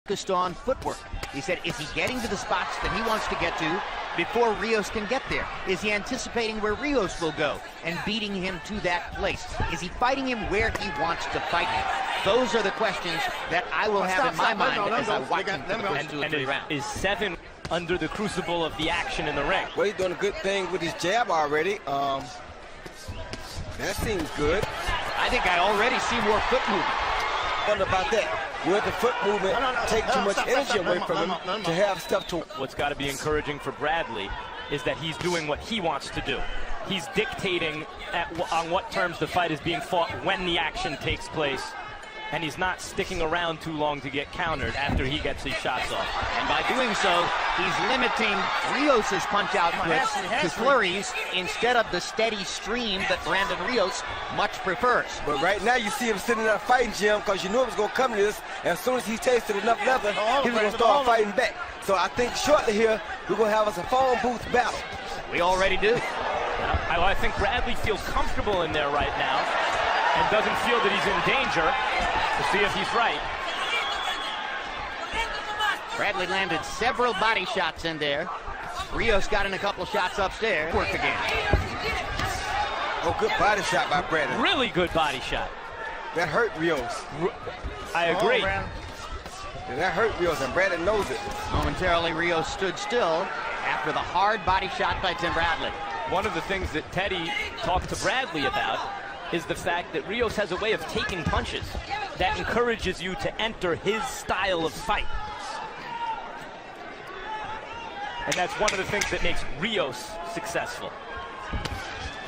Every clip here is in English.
focused on footwork. He said, is he getting to the spots that he wants to get to before Rios can get there? Is he anticipating where Rios will go and beating him to that place? Is he fighting him where he wants to fight him? Those are the questions that I will have in my mind as I watch him for the first 2 or 3 rounds. Is 7 under the crucible of the action in the ring? Well, he's doing a good thing with his jab already. That seems good. I think I already see more foot movement. What about that? Will the foot movement take too much energy away from him to have stuff to... What's got to be encouraging for Bradley is that he's doing what he wants to do. He's dictating on what terms the fight is being fought when the action takes place, and he's not sticking around too long to get countered after he gets his shots off. And by doing so, he's limiting Rios' punch-out to flurries instead of the steady stream that Brandon Rios much prefers. But right now you see him sitting there fighting, Jim, because you knew it was going to come to this, and as soon as he tasted enough leather, he was going to start fighting back. So I think shortly here, we're going to have us a phone booth battle. We already do. I think Bradley feels comfortable in there right now and doesn't feel that he's in danger. To see if he's right. Bradley landed several body shots in there. Rios got in a couple shots upstairs. Work again. Oh, good body shot by Bradley. Really good body shot. That hurt Rios. I agree. That hurt Rios, and Bradley knows it. Momentarily, Rios stood still after the hard body shot by Tim Bradley. One of the things that Teddy talked to Bradley about is the fact that Rios has a way of taking punches that encourages you to enter his style of fight. And that's one of the things that makes Rios successful.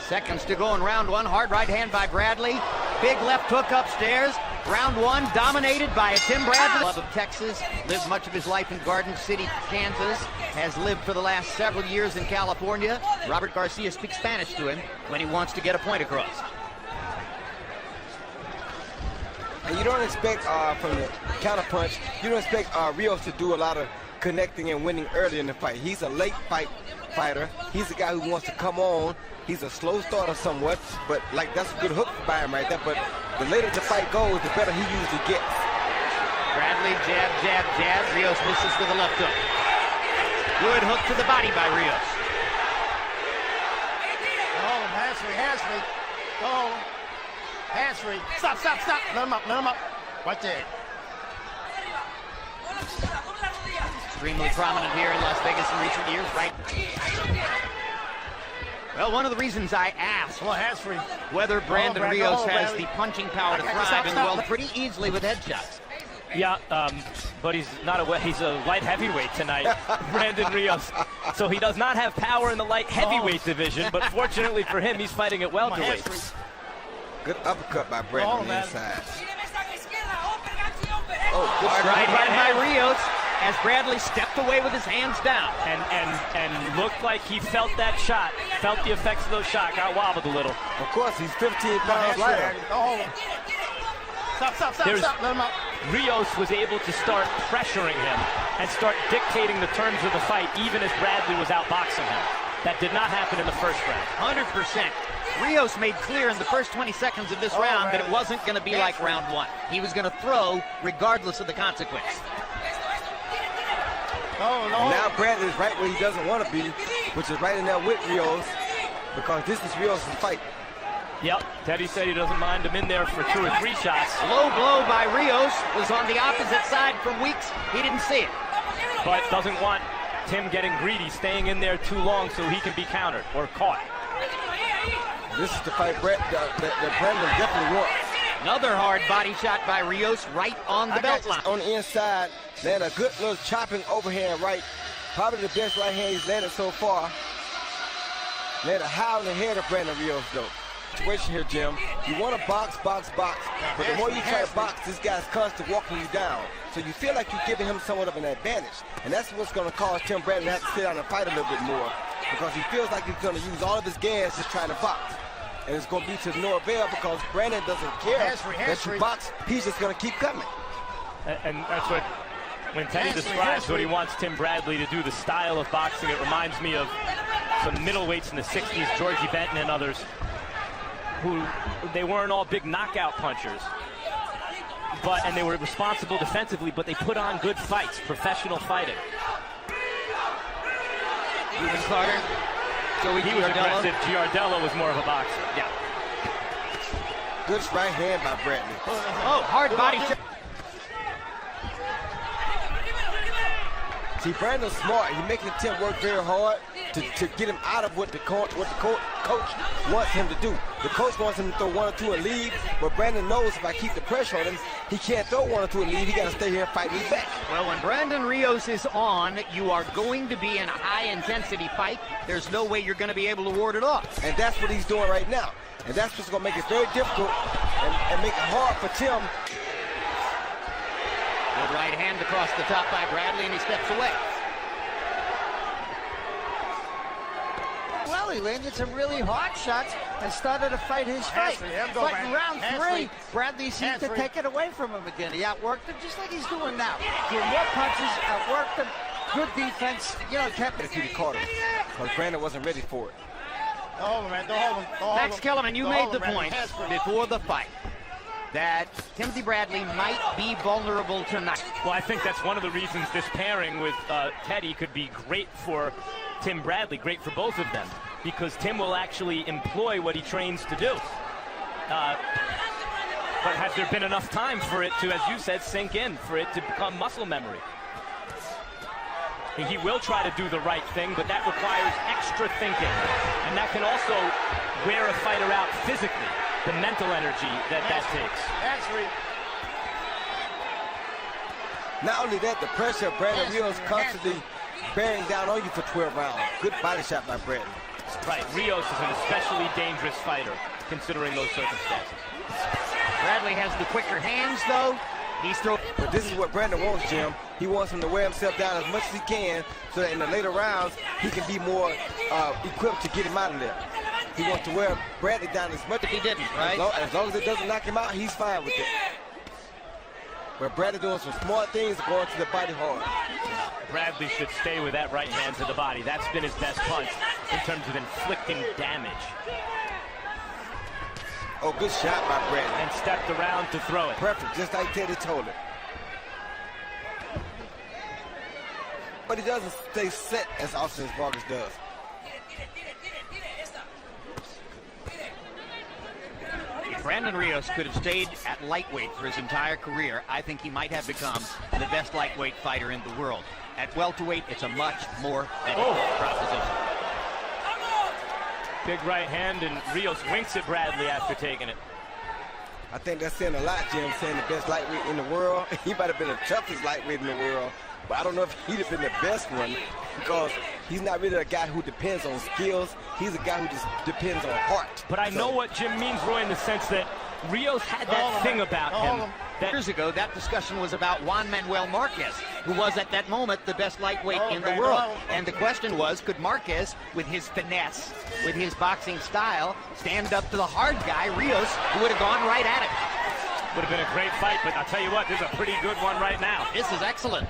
Seconds to go in round one. Hard right hand by Bradley. Big left hook upstairs. Round one dominated by Tim Bradley. Love of Texas, lived much of his life in Garden City, Kansas. Has lived for the last several years in California. Robert Garcia speaks Spanish to him when he wants to get a point across. And you don't expect from the counterpunch, you don't expect Rios to do a lot of connecting and winning early in the fight. He's a late fighter. He's a guy who wants to come on. He's a slow starter somewhat, but like that's a good hook by him right there. But the later the fight goes, the better he usually gets. Bradley, jab, jab, jab. Rios misses with a left hook. Good hook to the body by Rios. Oh, hands free. Oh. Hands free. Stop. Let him up. Right there. Extremely prominent here in Las Vegas in recent years, right? Well, one of the reasons I asked whether Brandon Rios has the punching power to thrive in the world pretty easily with headshots. Yeah, but he's a light heavyweight tonight, Brandon Rios. So he does not have power in the light heavyweight division, but fortunately for him, he's fighting at welterweight. Good uppercut by Brandon on the inside. Oh, good right hand by Rios as Bradley stepped away with his hands down. And looked like he felt that shot, felt the effects of those shots, got wobbled a little. Of course, he's 15 pounds lighter. Stop. Let him up. Rios was able to start pressuring him and start dictating the terms of the fight even as Bradley was outboxing him. That did not happen in the first round. 100%. Rios made clear in the first 20 seconds of this round that it wasn't going to be like round one. He was going to throw regardless of the consequence. Now Bradley is right where he doesn't want to be, which is right in there with Rios, because this is Rios' fight. Yep, Teddy said he doesn't mind him in there for 2 or 3 shots. Low blow by Rios was on the opposite side for weeks. He didn't see it. But doesn't want Tim getting greedy, staying in there too long so he can be countered or caught. This is the fight that Brandon definitely wants. Another hard body shot by Rios right on the belt line. On the inside, landed a good little chopping overhand right. Probably the best right hand he's landed so far. Landed high on the head of Brandon Rios though. Situation here, Jim. You want to box. But the more you try to box, this guy's constantly walking you down. So you feel like you're giving him somewhat of an advantage. And that's what's going to cause Tim Bradley to have to sit down and fight a little bit more. Because he feels like he's going to use all of his gas just trying to box. And it's going to be to no avail because Brandon doesn't care that you box. He's just going to keep coming. And that's what, when Teddy describes what he wants Tim Bradley to do, the style of boxing, it reminds me of some middleweights in the 60s, Georgie Benton and others, who they weren't all big knockout punchers. and they were responsible defensively, but they put on good fights, professional fighting. Even Carter. So He was aggressive. Giardello was more of a boxer. Yeah. Good right hand by Bradley. Oh, hard body shot. See, Brandon's smart. He's making Tim work very hard to get him out of what the coach wants him to do. The coach wants him to throw 1 or 2 and leave, but Brandon knows if I keep the pressure on him, he can't throw 1 or 2 and leave. He got to stay here and fight me back. Well, when Brandon Rios is on, you are going to be in a high-intensity fight. There's no way you're going to be able to ward it off. And that's what he's doing right now. And that's what's going to make it very difficult and make it hard for Tim. Good right hand across the top by Bradley, and he steps away. Well, he landed some really hard shots and started to fight his fight. But in round 3, Bradley seemed to take it away from him again. He outworked him just like he's doing now. Threw more punches, outworked him. Good defense. You know, kept it. If he caught him, because Brandon wasn't ready for it. Don't hold him, man. Don't hold him. Don't hold Max him. Kellerman, you Don't made hold the him, Bradley. point Hands-free. before the fight that Timothy Bradley might be vulnerable tonight. Well, I think that's one of the reasons this pairing with Teddy could be great for Tim Bradley, great for both of them, because Tim will actually employ what he trains to do. But has there been enough time for it to, as you said, sink in, for it to become muscle memory? He will try to do the right thing, but that requires extra thinking. And that can also wear a fighter out physically, the mental energy that takes. Hands-free. Not only that, the pressure of Brandon Rios constantly bearing down on you for 12 rounds. Good body shot by Bradley. Right, Rios is an especially dangerous fighter, considering those circumstances. Bradley has the quicker hands, though. He's throwing. But this is what Brandon wants, Jim. He wants him to wear himself down as much as he can so that in the later rounds, he can be more equipped to get him out of there. He wants to wear Bradley down as much as he didn't, right? As long as it doesn't knock him out, he's fine with it. But Bradley doing some smart things, going to the body hard. Bradley should stay with that right hand to the body. That's been his best punch in terms of inflicting damage. Oh, good shot by Bradley. And stepped around to throw it. Perfect, just like Teddy told it. But he doesn't stay set as often as Vargas does. If Brandon Rios could have stayed at lightweight for his entire career, I think he might have become the best lightweight fighter in the world. At welterweight, it's a much more proposition. Big right hand, and Rios winks at Bradley after taking it. I think that's saying a lot, Jim, saying the best lightweight in the world. He might have been the toughest lightweight in the world, but I don't know if he'd have been the best one because he's not really a guy who depends on skills. He's a guy who just depends on heart. But I know what Jim means, Roy, in the sense that Rios had that thing about him. Years ago, that discussion was about Juan Manuel Marquez, who was at that moment the best lightweight in the world. And the question was, could Marquez, with his finesse, with his boxing style, stand up to the hard guy, Rios, who would have gone right at it? Would have been a great fight, but I'll tell you what, this is a pretty good one right now. This is excellent.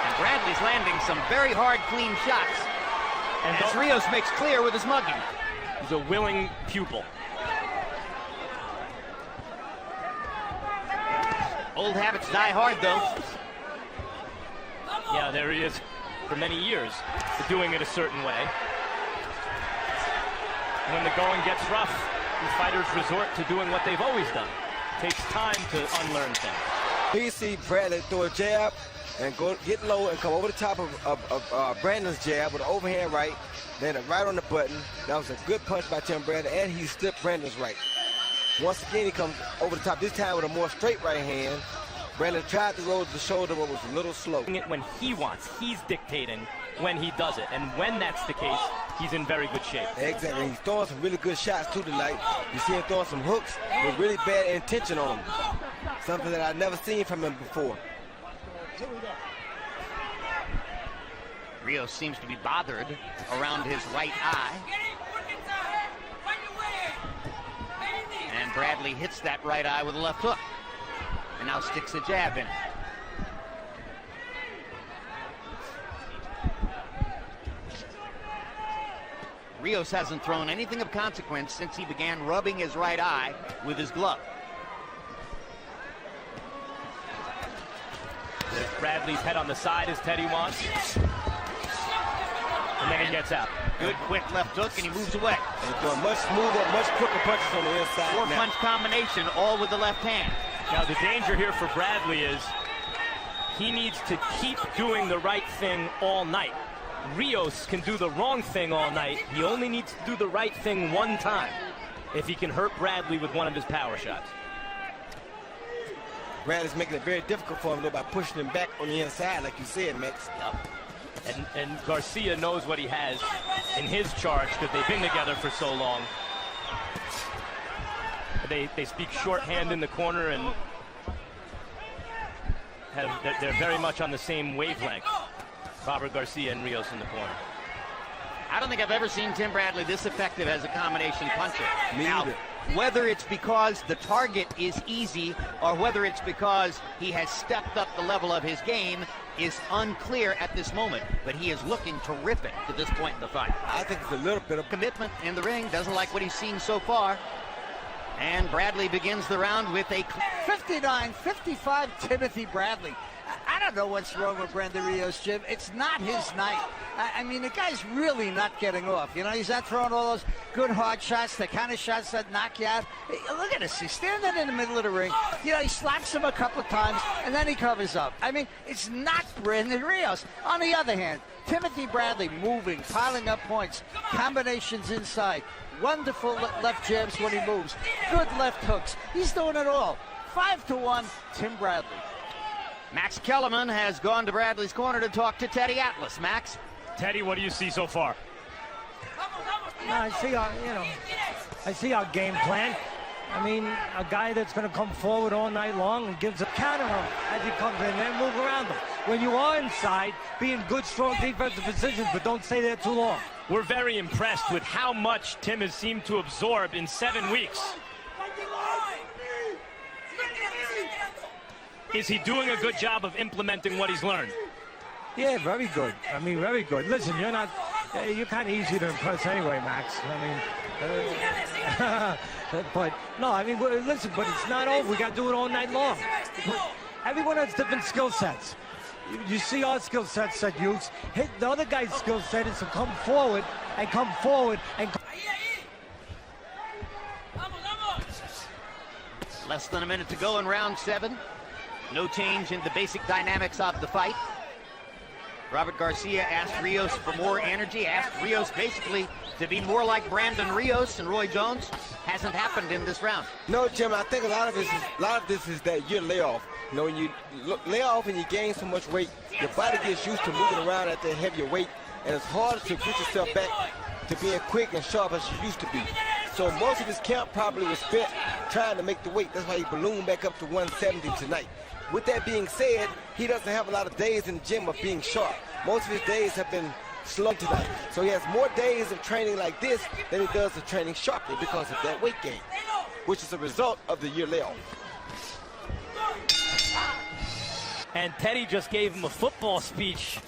And Bradley's landing some very hard, clean shots. And as Rios makes clear with his mugging. He's a willing pupil. Old habits die hard, though. Yeah, there he is for many years, doing it a certain way. When the going gets rough, the fighters resort to doing what they've always done. It takes time to unlearn things. Here you see Bradley throw a jab and get low and come over the top of Brandon's jab with an overhand right, then right on the button. That was a good punch by Tim Bradley, and he slipped Brandon's right. Once again, he comes over the top, this time with a more straight right hand. Brandon tried to roll the shoulder, but was a little slow. When he wants, he's dictating when he does it, and when that's the case, he's in very good shape. Exactly. He's throwing some really good shots too tonight. You see him throwing some hooks with really bad intention on him. Something that I've never seen from him before. Rios seems to be bothered around his right eye. And Bradley hits that right eye with a left hook. And now sticks a jab in. Rios hasn't thrown anything of consequence since he began rubbing his right eye with his glove. There's Bradley's head on the side as Teddy wants. And then he gets out. Good quick left hook, and he moves away. He's doing much smoother, much quicker punches on the inside. Four-punch combination, all with the left hand. Now the danger here for Bradley is he needs to keep doing the right thing all night. Rios can do the wrong thing all night. He only needs to do the right thing one time if he can hurt Bradley with one of his power shots. Bradley's making it very difficult for him though by pushing him back on the inside, like you said, Max. Yep. And Garcia knows what he has in his charge because they've been together for so long. They speak shorthand in the corner, and they're very much on the same wavelength. Robert Garcia and Rios in the corner. I don't think I've ever seen Tim Bradley this effective as a combination puncher. Me now, either. Whether it's because the target is easy or whether it's because he has stepped up the level of his game is unclear at this moment, but he is looking terrific to this point in the fight. I think it's a little bit of Commitment in the ring, doesn't like what he's seen so far. And Bradley begins the round with a 59-55 Timothy Bradley. I don't know what's wrong with Brandon Rios, Jim. It's not his night. I mean, the guy's really not getting off. You know, he's not throwing all those good hard shots, the kind of shots that knock you out. Hey, look at this. He's standing in the middle of the ring. You know, he slaps him a couple of times, and then he covers up. I mean, it's not Brandon Rios. On the other hand, Timothy Bradley moving, piling up points, combinations inside. Wonderful left jabs when he moves. Good left hooks. He's doing it all. 5-1, Tim Bradley. Max Kellerman has gone to Bradley's corner to talk to Teddy Atlas. Max? Teddy, what do you see so far? I see our game plan. I mean, a guy that's going to come forward all night long and gives a counter him as he comes in and move around him. When you are inside, be in good, strong defensive positions, but don't stay there too long. We're very impressed with how much Tim has seemed to absorb in 7 weeks. Is he doing a good job of implementing what he's learned? Yeah, very good. I mean, very good. Listen, you're kind of easy to impress anyway, Max. I mean, but no, I mean, listen, but it's not over. We got to do it all night long. Everyone has different skill sets. You see our skill sets that use. Hit the other guy's skill set is to come forward and come forward and. Less than a minute to go in round 7. No change in the basic dynamics of the fight. Robert Garcia asked Rios for more energy, asked Rios basically to be more like Brandon Rios and Roy Jones. Hasn't happened in this round. No, Jim, I think a lot of this is that year layoff. You know, when you lay off and you gain so much weight, your body gets used to moving around at that heavier weight, and it's harder to get yourself back to being quick and sharp as you used to be. So most of his camp probably was spent trying to make the weight. That's why he ballooned back up to 170 tonight. With that being said, he doesn't have a lot of days in the gym of being sharp. Most of his days have been slow tonight. So he has more days of training like this than he does of training sharply because of that weight gain, which is a result of the year layoff. And Teddy just gave him a football speech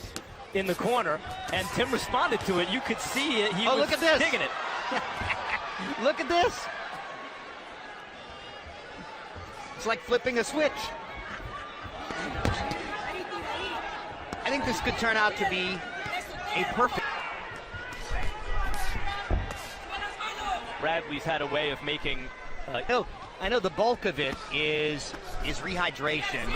in the corner, and Tim responded to it. You could see it. He was look at this. digging it. Look at this. It's like flipping a switch. I think this could turn out to be a perfect. Bradley's had a way of making. I know the bulk of it is rehydration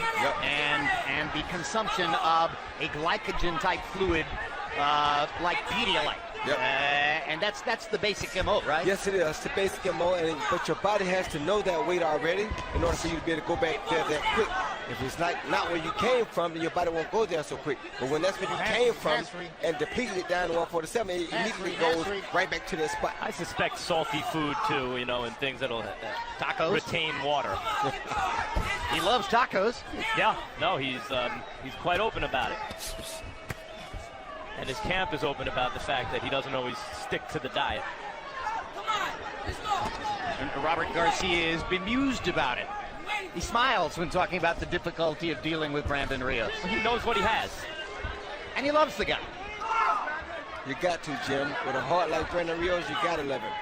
and the consumption of a glycogen type fluid like Pedialyte. Yep. And that's the basic MO, right? Yes, it is. It's the basic MO, but your body has to know that weight already in order for you to be able to go back there that quick. If it's not where you came from, then your body won't go there so quick. But when that's where you came from and depleted it down to 147, it immediately goes right back to that spot. I suspect salty food too, you know, and things that'll Tacos? retain water. He loves tacos. Yeah, no, he's quite open about it. And his camp is open about the fact that he doesn't always stick to the diet. And Robert Garcia is bemused about it. He smiles when talking about the difficulty of dealing with Brandon Rios. He knows what he has. And he loves the guy. You got to, Jim. With a heart like Brandon Rios, you got to love him.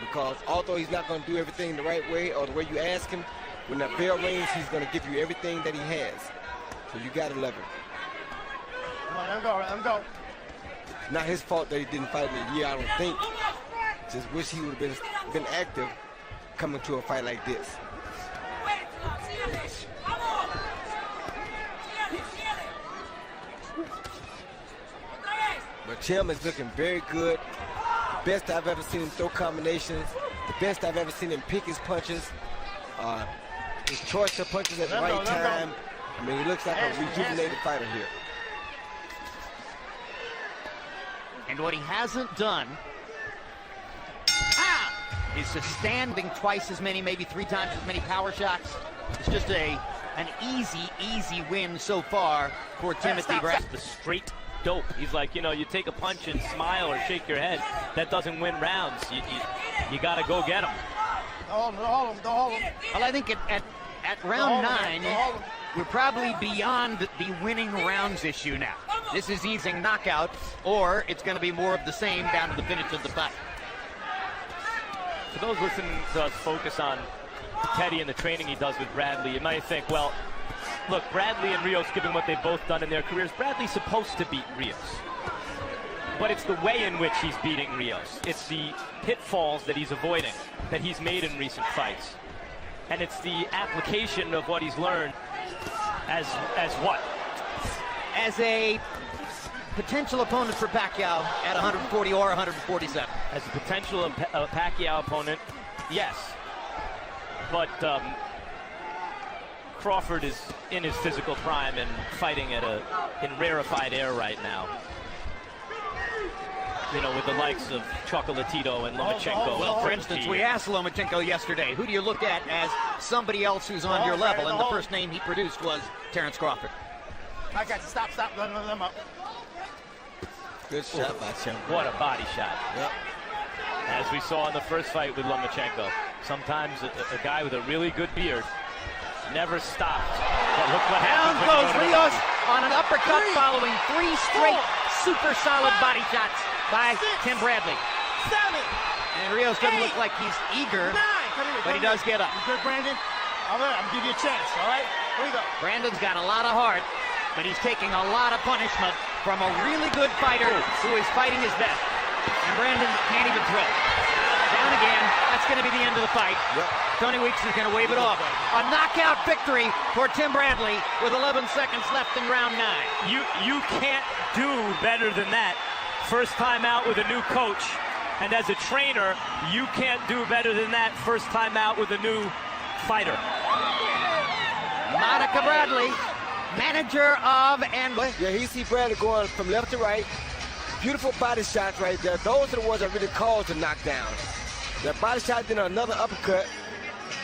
Because although he's not going to do everything the right way or the way you ask him, when that bell rings, he's going to give you everything that he has. So you got to love him. Come on, let him go, let him go. Not his fault that he didn't fight in the year, I don't think. Just wish he would have been active coming to a fight like this. But Tim is looking very good. The best I've ever seen him throw combinations. The best I've ever seen him pick his punches. His choice of punches at the right time. I mean, he looks like a rejuvenated fighter here. And what he hasn't done is to standing twice as many, maybe 3 times as many power shots. It's just an easy win so far for Timothy Bradley. The straight dope. He's like, you know, you take a punch and smile or shake your head. That doesn't win rounds. You got to go get him. Don't hold him. Well, I think at round 9, we're probably beyond the winning rounds issue now. This is easing knockout, or it's going to be more of the same down to the finish of the fight. For those listening to us focus on Teddy and the training he does with Bradley, you might think, well, look, Bradley and Rios, given what they've both done in their careers, Bradley's supposed to beat Rios. But it's the way in which he's beating Rios. It's the pitfalls that he's avoiding, that he's made in recent fights. And it's the application of what he's learned as what? As a potential opponent for Pacquiao at 140 or 147. As a potential Pacquiao opponent, yes. But Crawford is in his physical prime and fighting in rarefied air right now. You know, with the likes of Chocolatito and Lomachenko. Well, for instance, we asked Lomachenko yesterday, who do you look at as somebody else who's on your level? And the first name he produced was Terrence Crawford. I got to stop, let him up. Good shot by Tim. What a body shot. Yep. As we saw in the first fight with Lomachenko. Sometimes a guy with a really good beard never stopped. But look what Down happens. goes Rios on an uppercut following 3 straight super solid body shots by Tim Bradley. 7. And Rios doesn't look like he's eager, 9. but he does get up. You good, Brandon? All right, I'm gonna give you a chance, all right? Here we go. Brandon's got a lot of heart, but he's taking a lot of punishment from a really good fighter who is fighting his best. And Brandon can't even throw. Down again. That's going to be the end of the fight. Yep. Tony Weeks is going to wave it off. A knockout victory for Tim Bradley with 11 seconds left in round 9. You can't do better than that. First time out with a new coach. And as a trainer, you can't do better than that first time out with a new fighter. Monica Bradley, manager of and Yeah, he see Bradley going from left to right. Beautiful body shots right there. Those are the ones that really caused the knockdown. That body shot, then another uppercut.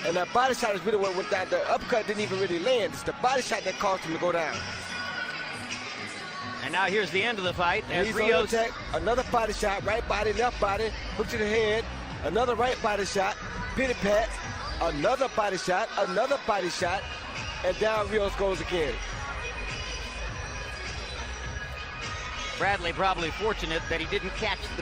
And that body shot is really what went down. The uppercut didn't even really land. It's the body shot that caused him to go down. And now here's the end of the fight. And As he's Rios, on attack. Another body shot, right body, left body, hook to the head. Another right body shot, pity pat. Another body shot, and down Rios goes again. Bradley probably fortunate that he didn't catch the